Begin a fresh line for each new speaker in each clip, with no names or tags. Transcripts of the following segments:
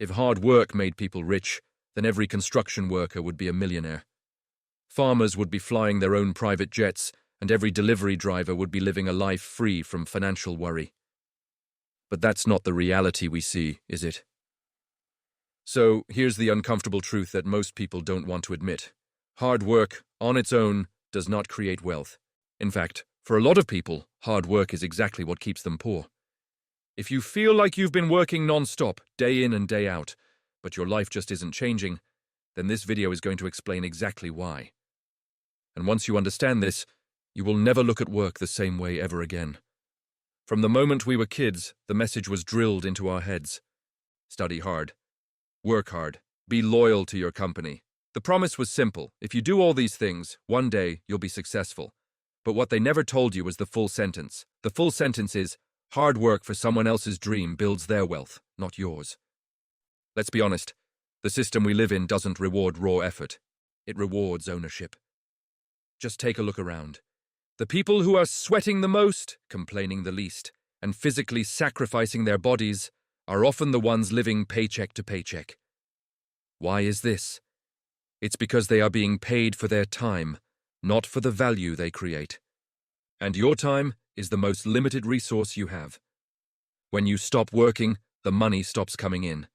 If hard work made people rich, then every construction worker would be a millionaire. Farmers would be flying their own private jets, and every delivery driver would be living a life free from financial worry. But that's not the reality we see, is it? So, here's the uncomfortable truth that most people don't want to admit. Hard work, on its own, does not create wealth. In fact, for a lot of people, hard work is exactly what keeps them poor. If you feel like you've been working non-stop, day in and day out, but your life just isn't changing, then this video is going to explain exactly why. And once you understand this, you will never look at work the same way ever again. From the moment we were kids, the message was drilled into our heads. Study hard. Work hard. Be loyal to your company. The promise was simple. If you do all these things, one day you'll be successful. But what they never told you was the full sentence. The full sentence is, hard work for someone else's dream builds their wealth, not yours. Let's be honest, the system we live in doesn't reward raw effort. It rewards ownership. Just take a look around. The people who are sweating the most, complaining the least, and physically sacrificing their bodies are often the ones living paycheck to paycheck. Why is this? It's because they are being paid for their time, not for the value they create. And your time is the most limited resource you have. When you stop working, the money stops coming in.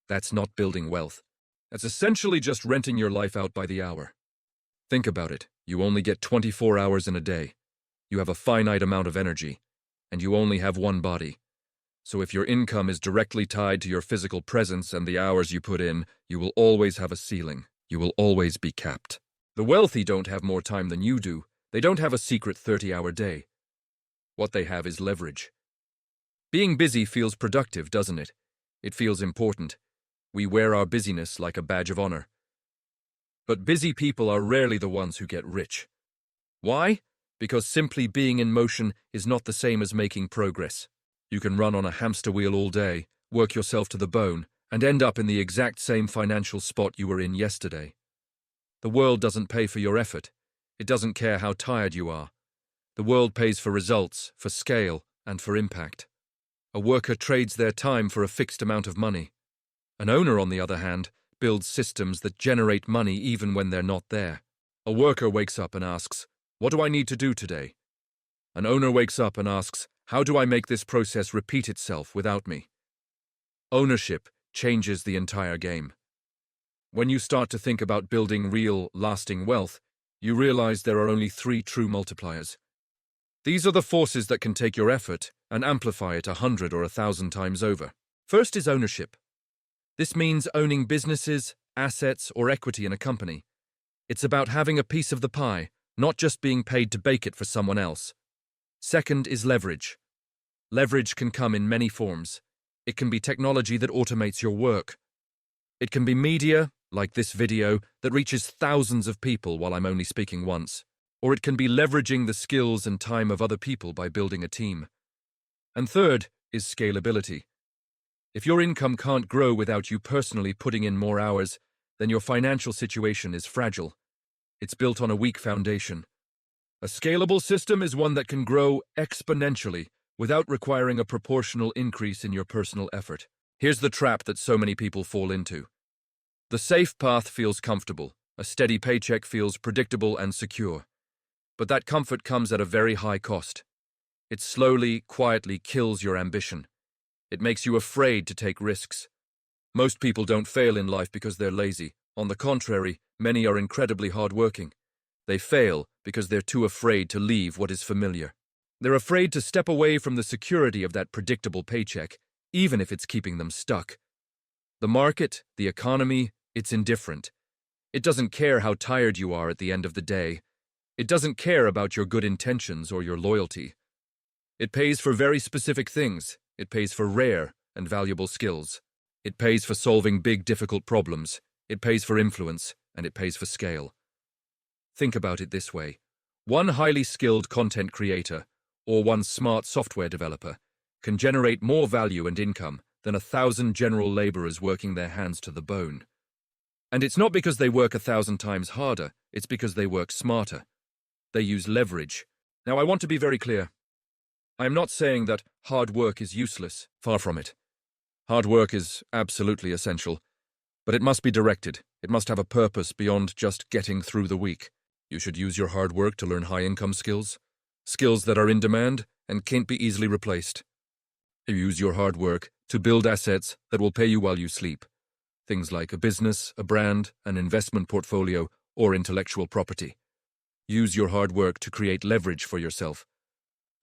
That's not building wealth. That's essentially just renting your life out by the hour. Think about it. You only get 24 hours in a day. You have a finite amount of energy, and you only have one body. So if your income is directly tied to your physical presence and the hours you put in, you will always have a ceiling. You will always be capped. The wealthy don't have more time than you do. They don't have a secret 30-hour day. What they have is leverage. Being busy feels productive, doesn't it? It feels important. We wear our busyness like a badge of honor. But busy people are rarely the ones who get rich. Why? Because simply being in motion is not the same as making progress. You can run on a hamster wheel all day, work yourself to the bone, and end up in the exact same financial spot you were in yesterday. The world doesn't pay for your effort. It doesn't care how tired you are. The world pays for results, for scale, and for impact. A worker trades their time for a fixed amount of money. An owner, on the other hand, builds systems that generate money even when they're not there. A worker wakes up and asks, "What do I need to do today?" An owner wakes up and asks, "How do I make this process repeat itself without me?" Ownership changes the entire game. When you start to think about building real, lasting wealth, you realize there are only 3 true multipliers. These are the forces that can take your effort and amplify it 100 or 1,000 times over. First is ownership. This means owning businesses, assets, or equity in a company. It's about having a piece of the pie, not just being paid to bake it for someone else. Second is leverage. Leverage can come in many forms. It can be technology that automates your work. It can be media, like this video, that reaches thousands of people while I'm only speaking once. Or it can be leveraging the skills and time of other people by building a team. And third is scalability. If your income can't grow without you personally putting in more hours, then your financial situation is fragile. It's built on a weak foundation. A scalable system is one that can grow exponentially without requiring a proportional increase in your personal effort. Here's the trap that so many people fall into. The safe path feels comfortable. A steady paycheck feels predictable and secure. But that comfort comes at a very high cost. It slowly, quietly kills your ambition. It makes you afraid to take risks. Most people don't fail in life because they're lazy. On the contrary, many are incredibly hardworking. They fail because they're too afraid to leave what is familiar. They're afraid to step away from the security of that predictable paycheck, even if it's keeping them stuck. The market, the economy, it's indifferent. It doesn't care how tired you are at the end of the day. It doesn't care about your good intentions or your loyalty. It pays for very specific things. It pays for rare and valuable skills. It pays for solving big, difficult problems. It pays for influence, and it pays for scale. Think about it this way. One highly skilled content creator, or one smart software developer, can generate more value and income than 1,000 general laborers working their hands to the bone. And it's not because they work 1,000 times harder, it's because they work smarter. They use leverage. Now, I want to be very clear. I am not saying that hard work is useless, far from it. Hard work is absolutely essential, but it must be directed. It must have a purpose beyond just getting through the week. You should use your hard work to learn high-income skills, skills that are in demand and can't be easily replaced. Use your hard work to build assets that will pay you while you sleep. Things like a business, a brand, an investment portfolio, or intellectual property. Use your hard work to create leverage for yourself.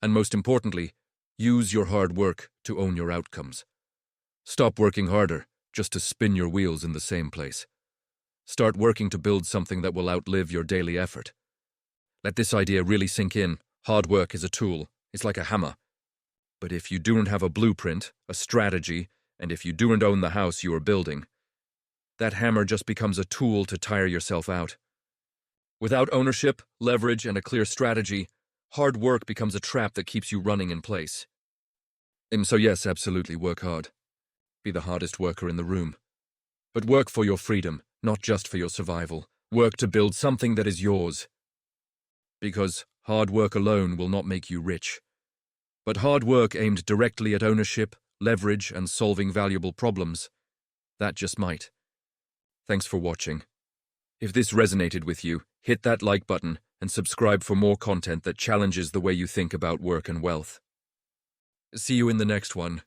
And most importantly, use your hard work to own your outcomes. Stop working harder just to spin your wheels in the same place. Start working to build something that will outlive your daily effort. Let this idea really sink in. Hard work is a tool. It's like a hammer. But if you don't have a blueprint, a strategy, and if you don't own the house you are building, that hammer just becomes a tool to tire yourself out. Without ownership, leverage, and a clear strategy, hard work becomes a trap that keeps you running in place. So yes, absolutely, work hard. Be the hardest worker in the room. But work for your freedom, not just for your survival. Work to build something that is yours. Because hard work alone will not make you rich. But hard work aimed directly at ownership, leverage, and solving valuable problems, that just might. Thanks for watching. If this resonated with you, hit that like button and subscribe for more content that challenges the way you think about work and wealth. See you in the next one.